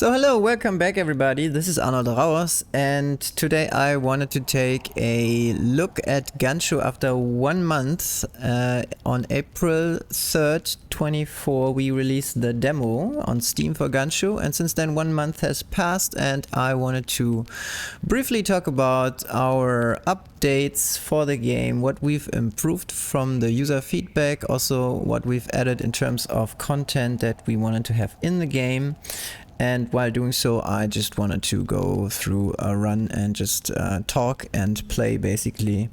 So hello, welcome back everybody, this is Arnold Rauers and today I wanted to take a look at Guncho after 1 month. On April 3rd, 24 we released the demo on Steam for Guncho, and since then 1 month has passed and I wanted to briefly talk about our updates for the game, what we've improved from the user feedback, also what we've added in terms of content that we wanted to have in the game. And while doing so, I just wanted to go through a run and just talk and play basically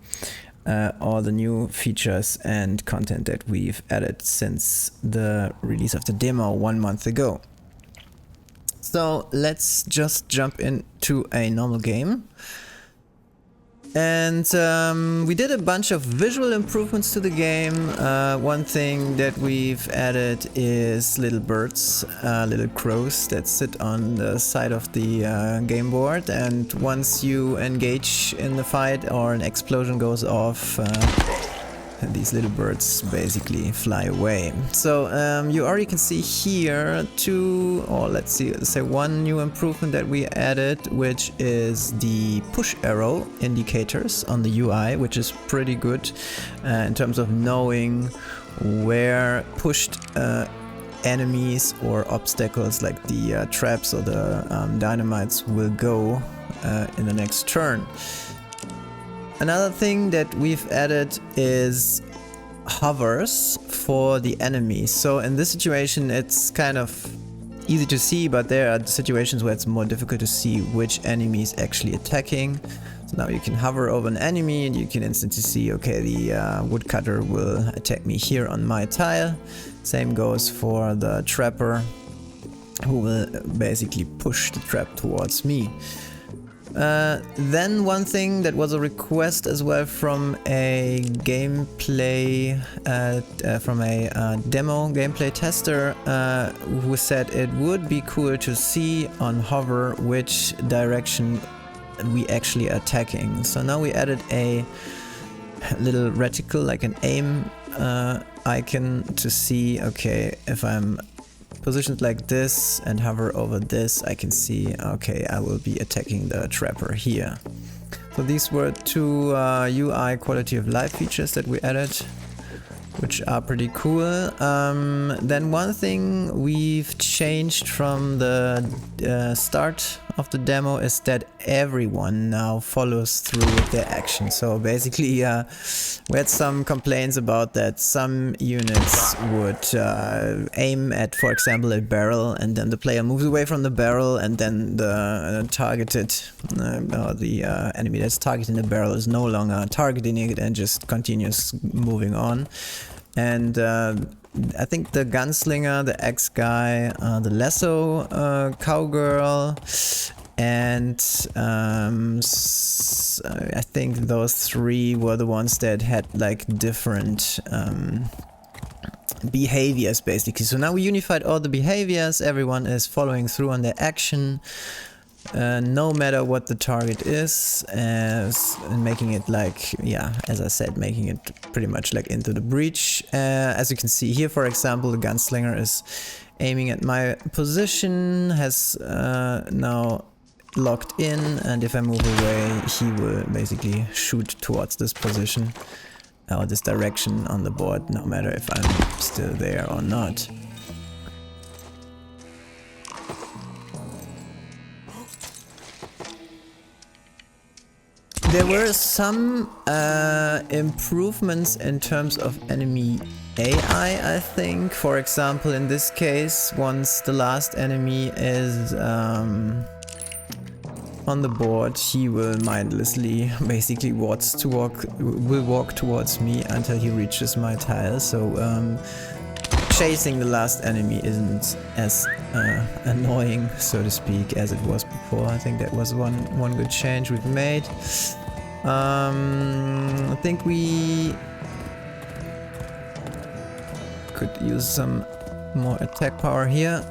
all the new features and content that we've added since the release of the demo 1 month ago. So let's just jump into a normal game. And we did a bunch of visual improvements to the game. One thing that we've added is little birds, little crows that sit on the side of the game board, and once you engage in the fight or an explosion goes off, these little birds basically fly away. So you already can see here let's say one new improvement that we added, which is the push arrow indicators on the UI, which is pretty good in terms of knowing where pushed enemies or obstacles like the traps or the dynamites will go in the next turn. Another thing that we've added is hovers for the enemies. So in this situation it's kind of easy to see, but there are situations where it's more difficult to see which enemy is actually attacking. So now you can hover over an enemy and you can instantly see, okay, the woodcutter will attack me here on my tile. Same goes for the trapper, who will basically push the trap towards me. Then one thing that was a request as well from a gameplay, demo gameplay tester, who said it would be cool to see on hover which direction we actually are attacking. So now we added a little reticle, like an aim icon, to see, okay, if I'm positioned like this and hover over this, I can see, okay, I will be attacking the trapper here. So these were two UI quality of life features that we added, which are pretty cool. Then one thing we've changed from the start of the demo is that everyone now follows through with their action. So basically we had some complaints about that some units would aim at, for example, a barrel, and then the player moves away from the barrel, and then the enemy that's targeting the barrel is no longer targeting it and just continues moving on. And I think the gunslinger, the axe guy, the lasso cowgirl, and I think those three were the ones that had like different behaviors basically. So now we unified all the behaviors, everyone is following through on their action, no matter what the target is, and making it like, yeah, as I said, making it pretty much like into the breach. As you can see here, for example, the gunslinger is aiming at my position, has now locked in, and if I move away he will basically shoot towards this position or this direction on the board, no matter if I'm still there or not. There were some improvements in terms of enemy AI, I think. For example, in this case, once the last enemy is on the board, he will mindlessly basically walk towards me until he reaches my tile. So chasing the last enemy isn't as annoying, so to speak, as it was before. I think that was one good change we've made. I think we could use some more attack power here.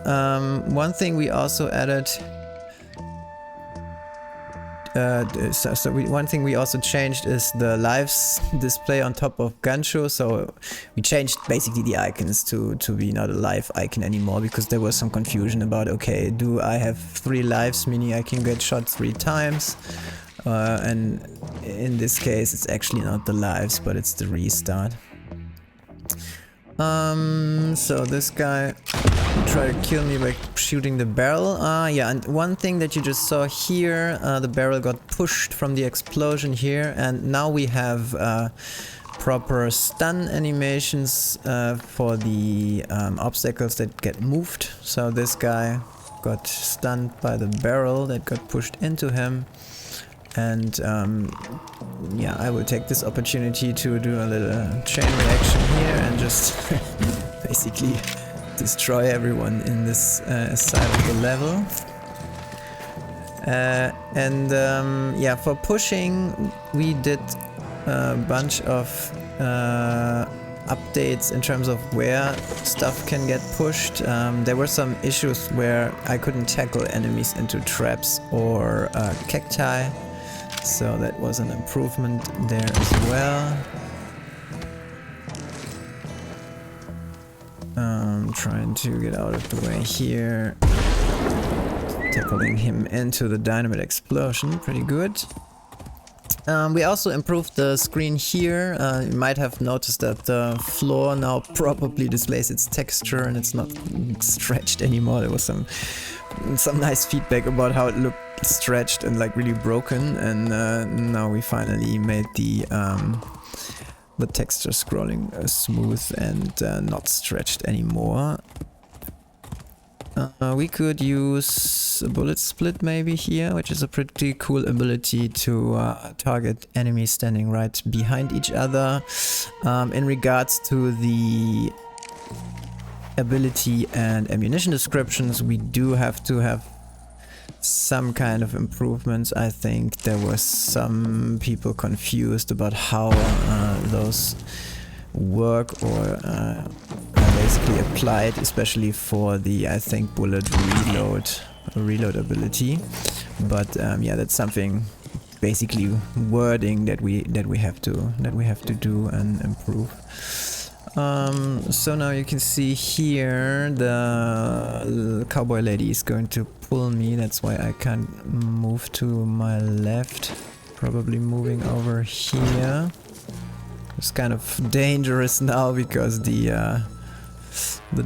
One thing we also added one thing we also changed is the lives display on top of Guncho. So we changed basically the icons to be not a live icon anymore, because there was some confusion about, okay, do I have 3 lives, meaning I can get shot 3 times? And in this case it's actually not the lives, but it's the restart. So this guy tried to kill me by shooting the barrel. Yeah, and one thing that you just saw here, the barrel got pushed from the explosion here, and now we have proper stun animations for the obstacles that get moved. So this guy got stunned by the barrel that got pushed into him. And yeah, I will take this opportunity to do a little chain reaction here and just basically destroy everyone in this side of the level. Yeah, for pushing we did a bunch of updates in terms of where stuff can get pushed. There were some issues where I couldn't tackle enemies into traps or cacti. So that was an improvement there as well. Trying to get out of the way here. Tackling him into the dynamite explosion, pretty good. We also improved the screen here. You might have noticed that the floor now probably displays its texture and it's not stretched anymore. There was some nice feedback about how it looked stretched and like really broken, and now we finally made the texture scrolling smooth and not stretched anymore. We could use a bullet split maybe here, which is a pretty cool ability to target enemies standing right behind each other. In regards to the ability and ammunition descriptions, we do have to have some kind of improvements. I think there were some people confused about how those work or are basically applied, especially for the, I think, bullet reload ability. But yeah, that's something, basically wording that we have to do and improve. So now you can see here the cowboy lady is going to pull me. That's why I can't move to my left. Probably moving over here. It's kind of dangerous now because the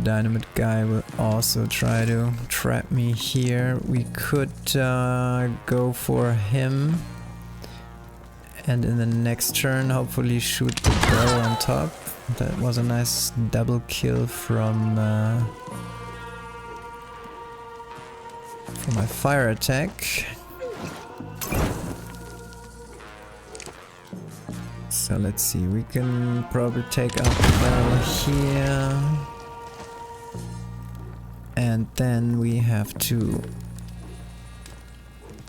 dynamite guy will also try to trap me here. We could go for him, and in the next turn hopefully shoot the barrel on top. That was a nice double kill from my fire attack. So let's see, we can probably take out the barrel here. And then we have to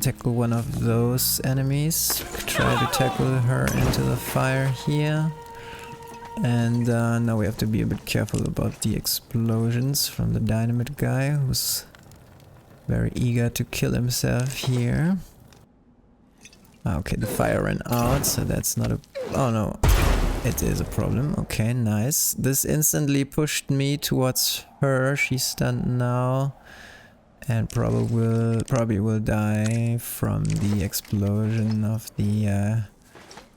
tackle one of those enemies. Try to tackle her into the fire here. And now we have to be a bit careful about the explosions from the dynamite guy, who's very eager to kill himself here. Okay, the fire ran out, so that's not a... oh no, it is a problem. Okay, nice. This instantly pushed me towards her. She's stunned now. And probably will die from the explosion of the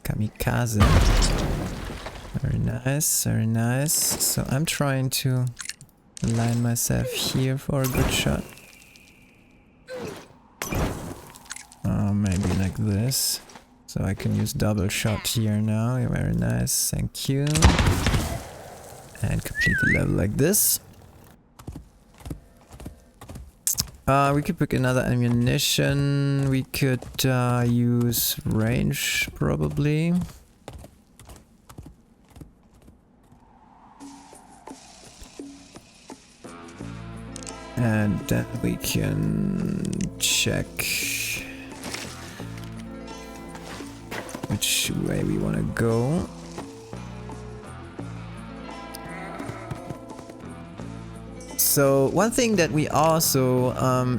kamikaze. Very nice, very nice. So I'm trying to align myself here for a good shot. Maybe like this. So I can use double shot here now. Very nice, thank you. And complete the level like this. We could pick another ammunition. We could use range probably. And then we can check which way we want to go. so one thing that we also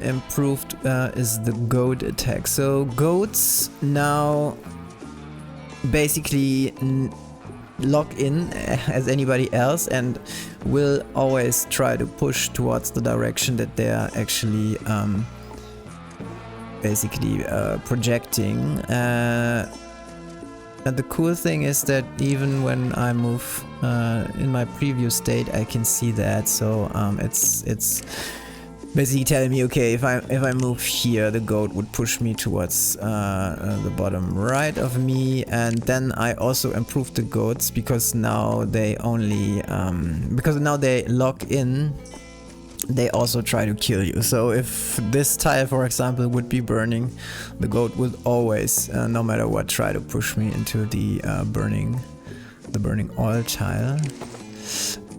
improved is the goat attack. So goats now basically lock in as anybody else and will always try to push towards the direction that they are actually basically projecting. And the cool thing is that even when I move in my preview state, I can see that. So it's basically telling me, okay, if I move here, the goat would push me towards the bottom right of me. And then I also improved the goats because now they only because now they lock in. They also try to kill you. So if this tile, for example, would be burning, the goat would always, no matter what, try to push me into the burning oil tile.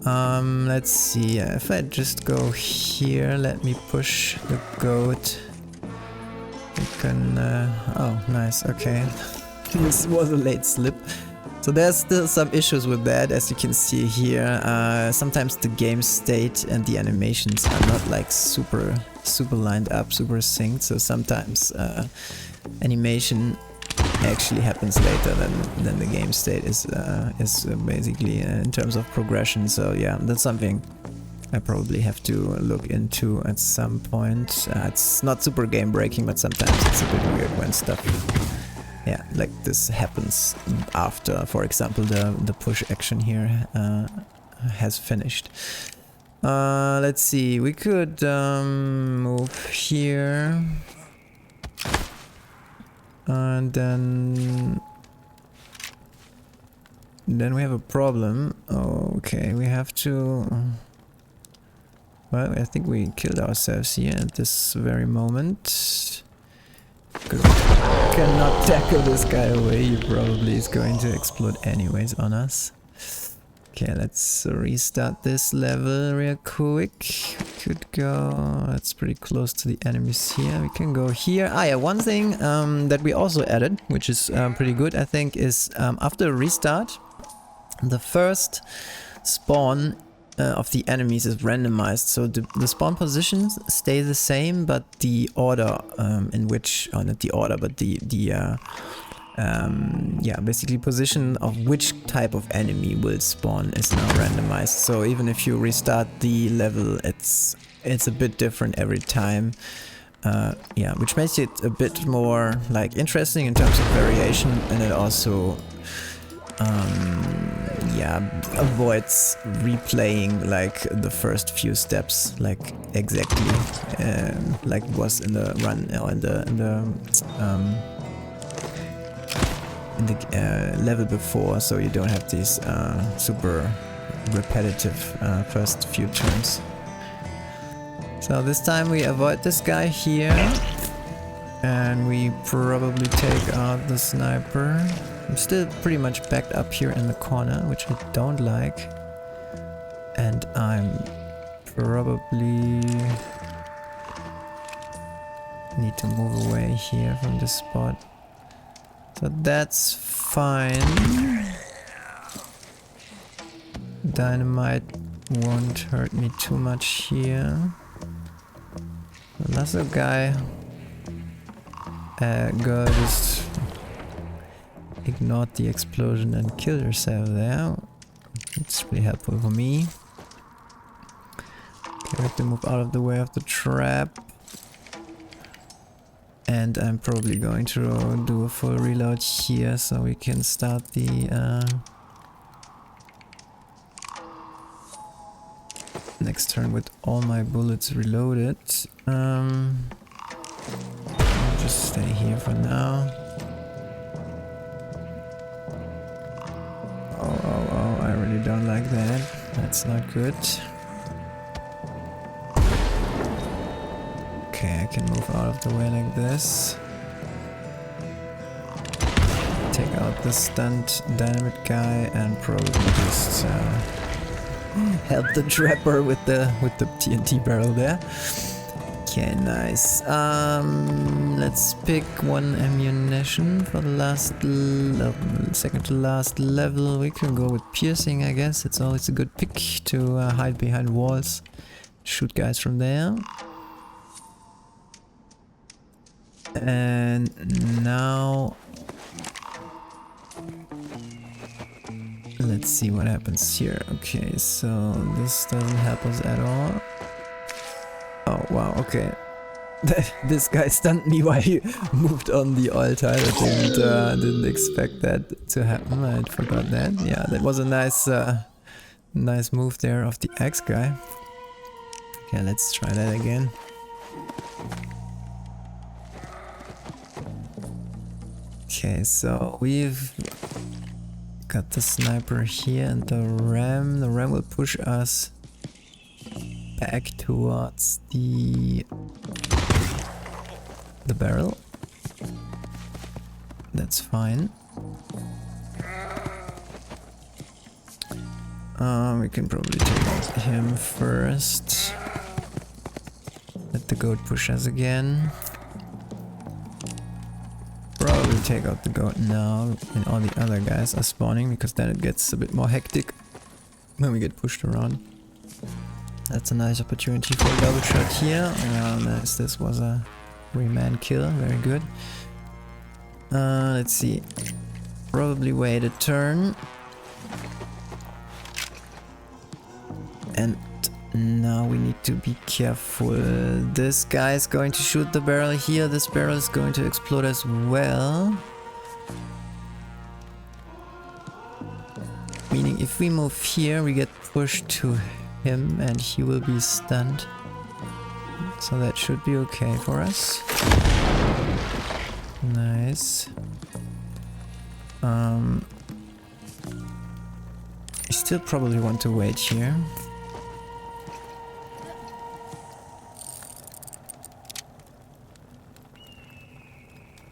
Let's see. If I just go here, let me push the goat. You can. Oh, nice. Okay, this was a late slip. So there's still some issues with that, as you can see here. Sometimes the game state and the animations are not like super lined up, super synced. So sometimes animation actually happens later than the game state is basically in terms of progression. So yeah, that's something I probably have to look into at some point. It's not super game breaking, but sometimes it's a bit weird when stuff. Yeah, like this happens after, for example, the push action here has finished. Let's see, we could move here. And then we have a problem. Okay, we have to... Well, I think we killed ourselves here at this very moment. Good. Cannot tackle this guy away, he probably is going to explode anyways on us. Okay, let's restart this level real quick. We could go... That's pretty close to the enemies here. We can go here. Ah yeah, one thing that we also added, which is pretty good I think, is after a restart, the first spawn of the enemies is randomized, so the spawn positions stay the same, but the order in which, or not the order, but the yeah, basically position of which type of enemy will spawn is now randomized. So even if you restart the level, it's a bit different every time. Yeah, which makes it a bit more like interesting in terms of variation, and it also yeah, avoids replaying like the first few steps, like exactly like it was in the run or in the level before, so you don't have these super repetitive first few turns. So this time we avoid this guy here, and we probably take out the sniper. I'm still pretty much backed up here in the corner, which I don't like. And I'm probably need to move away here from this spot. So that's fine. Dynamite won't hurt me too much here. Another guy. Girl just ignored the explosion and killed herself there. It's really helpful for me. Okay, we have to move out of the way of the trap. And I'm probably going to do a full reload here so we can start the next turn with all my bullets reloaded. I'll just stay here for now. Oh, I really don't like that. That's not good. Okay, I can move out of the way like this. Take out the stunned dynamite guy and probably just help the trapper with the TNT barrel there. Okay, nice. Let's pick one ammunition for the last, second to last level. We can go with piercing, I guess. It's always a good pick to hide behind walls. shoot guys from there. And now let's see what happens here. Okay, so this doesn't help us at all. Oh wow, okay. This guy stunned me while he moved on the altar. I didn't expect that to happen. I forgot that. Yeah, that was a nice move there of the axe guy. Okay, let's try that again. Okay, so we've got the sniper here and the ram. The ram will push us back towards the barrel. That's fine. We can probably take out him first. Let the goat push us again. Probably take out the goat now and all the other guys are spawning, because then it gets a bit more hectic when we get pushed around. That's a nice opportunity for a double shot here. Nice, this was a 3-man kill, very good. Let's see. Probably wait a turn. And now we need to be careful. This guy is going to shoot the barrel here. This barrel is going to explode as well. Meaning if we move here, we get pushed to him and he will be stunned. So that should be okay for us. Nice. We still probably want to wait here.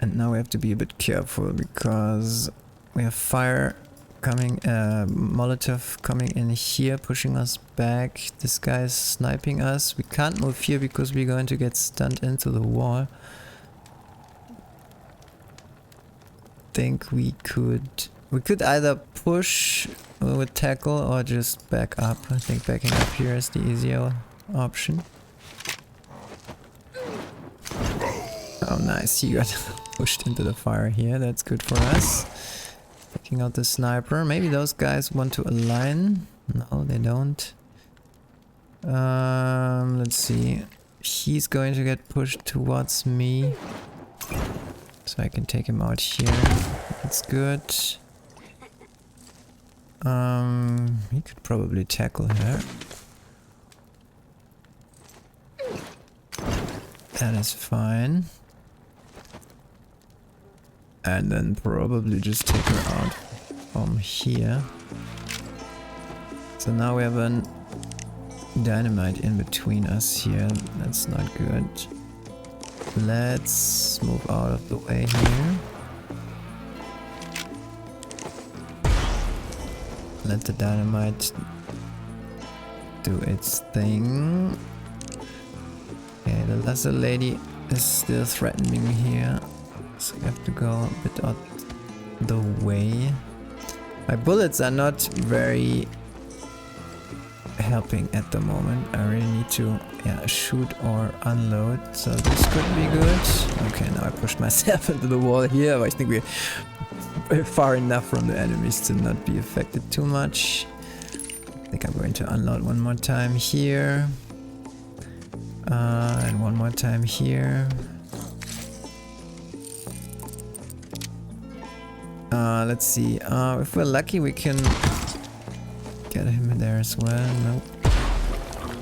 And now we have to be a bit careful because we have fire coming, Molotov coming in here, pushing us back. This guy is sniping us. We can't move here because we're going to get stunned into the wall. Think we could either push with tackle or just back up. I think backing up here is the easier option. Oh nice, he got pushed into the fire here. That's good for us. Taking out the sniper. Maybe those guys want to align. No, they don't. Let's see. He's going to get pushed towards me. So I can take him out here. That's good. He could probably tackle her. That is fine. And then probably just take her out from here. So now we have a dynamite in between us here. That's not good. Let's move out of the way here. Let the dynamite do its thing. Okay, the lesser lady is still threatening me here. So we have to go a bit out the way. My bullets are not very helping at the moment. I really need to shoot or unload. So this could be good. Okay, now I pushed myself into the wall here, but I think we're far enough from the enemies to not be affected too much. I think I'm going to unload one more time here. And one more time here. Let's see. If we're lucky, we can get him in there as well. Nope.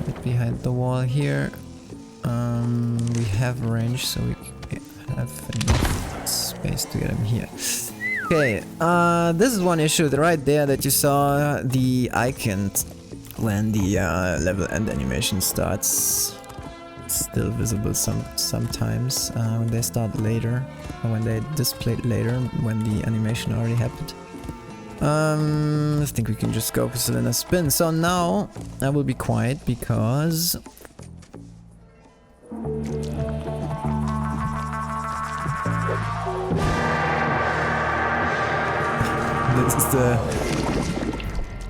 Right behind the wall here. We have range, so we have enough space to get him here. Okay, this is one issue right there that you saw the icon when the level end animation starts. Still visible sometimes when they start later, or when they displayed later, when the animation already happened. I think we can just go for cylinder spin. So now I will be quiet because this is the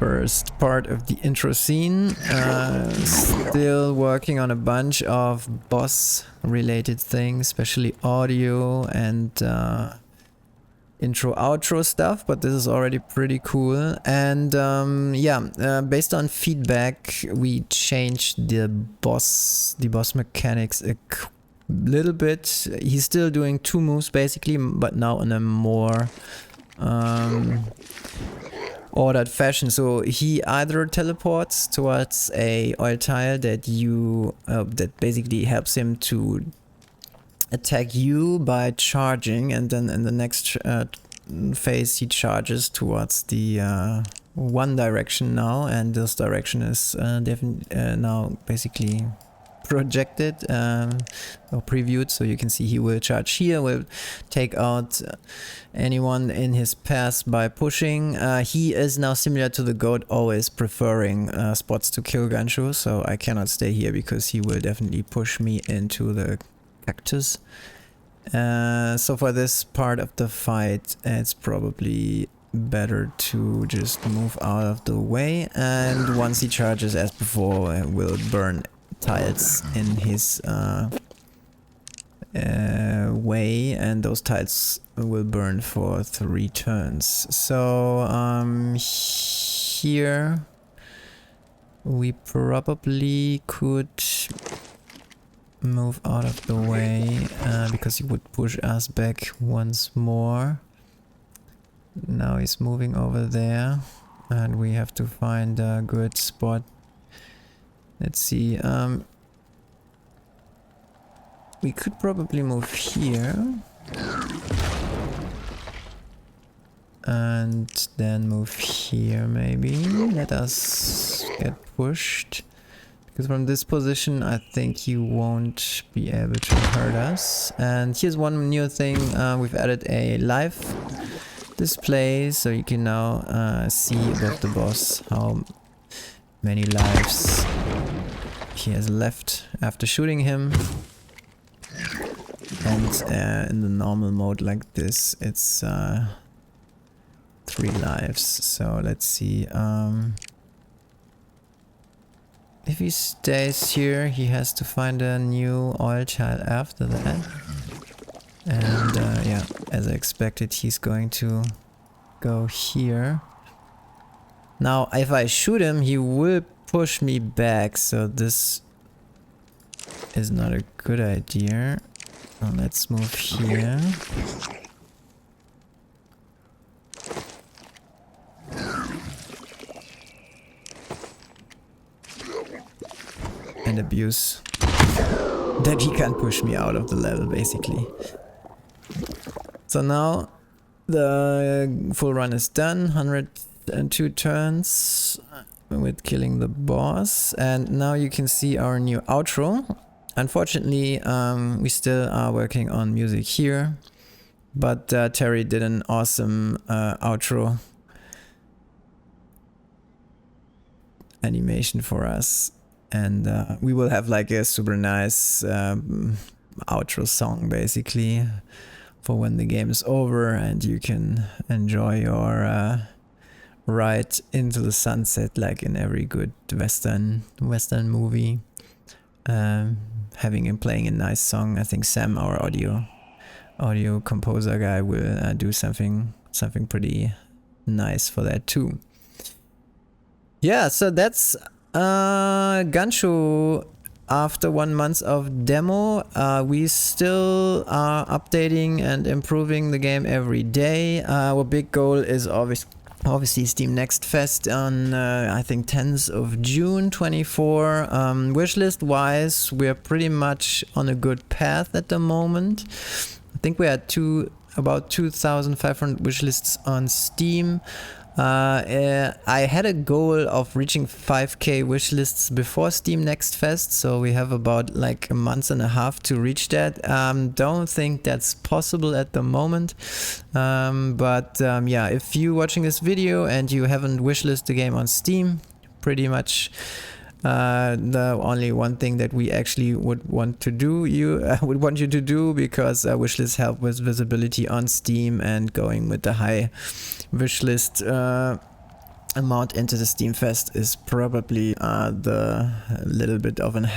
first part of the intro scene. Still working on a bunch of boss related things, especially audio and intro outro stuff, but this is already pretty cool. And yeah, based on feedback we changed the boss mechanics a little bit. He's still doing 2 moves basically, but now in a more ordered fashion. So he either teleports towards a oil tile that you that basically helps him to attack you by charging, and then in the next phase he charges towards the one direction now, and this direction is now basically projected or previewed, so you can see he will charge here, will take out anyone in his path by pushing. He is now similar to the goat, always preferring spots to kill Guncho, so I cannot stay here because he will definitely push me into the cactus. So for this part of the fight it's probably better to just move out of the way, and once he charges as before will burn tiles in his way, and those tiles will burn for 3 turns. So here we probably could move out of the way because he would push us back once more. Now he's moving over there and we have to find a good spot. Let's see, we could probably move here and then move here maybe. Let us get pushed, because from this position I think he won't be able to hurt us. And here's one new thing, we've added a live display, so you can now see above the boss how many lives he has left after shooting him. And in the normal mode like this it's 3 lives. So let's see, if he stays here he has to find a new oil tile after that. And yeah, as I expected he's going to go here. Now if I shoot him he will push me back, so this is not a good idea. Let's move here. And abuse that he can't push me out of the level basically. So now the full run is done, 102 turns with killing the boss, and now you can see our new outro. Unfortunately we still are working on music here, but Terry did an awesome outro animation for us, and we will have like a super nice outro song basically for when the game is over and you can enjoy your ride into the sunset like in every good western movie. Having him playing a nice song. I think Sam, our audio composer guy, will do something pretty nice for that too. Yeah, so that's Guncho after 1 month of demo. We still are updating and improving the game every day. Our big goal is obviously Steam Next Fest on I think 10th of June 24. Wishlist wise we're pretty much on a good path at the moment. I think we had about 2,500 wishlists on Steam. I had a goal of reaching 5k wishlists before Steam Next Fest, so we have about like a month and a half to reach that. Don't think that's possible at the moment, but yeah, if you're watching this video and you haven't wishlisted the game on Steam, pretty much the only one thing that we actually would want you to do, because wishlists help with visibility on Steam, and going with the high wishlist amount into the Steam Fest is probably the little bit of an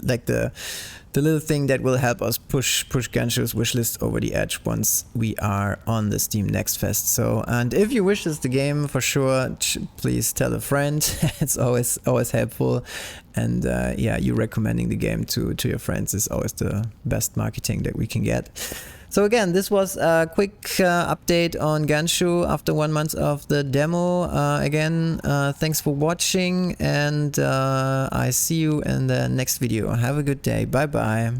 like the little thing that will help us push Guncho's wishlist over the edge once we are on the Steam Next Fest. So, and if you wish the game, for sure, please tell a friend. It's always helpful, and yeah, you recommending the game to your friends is always the best marketing that we can get. So again, this was a quick update on Guncho after 1 month of the demo. Again, thanks for watching, and I see you in the next video. Have a good day. Bye bye.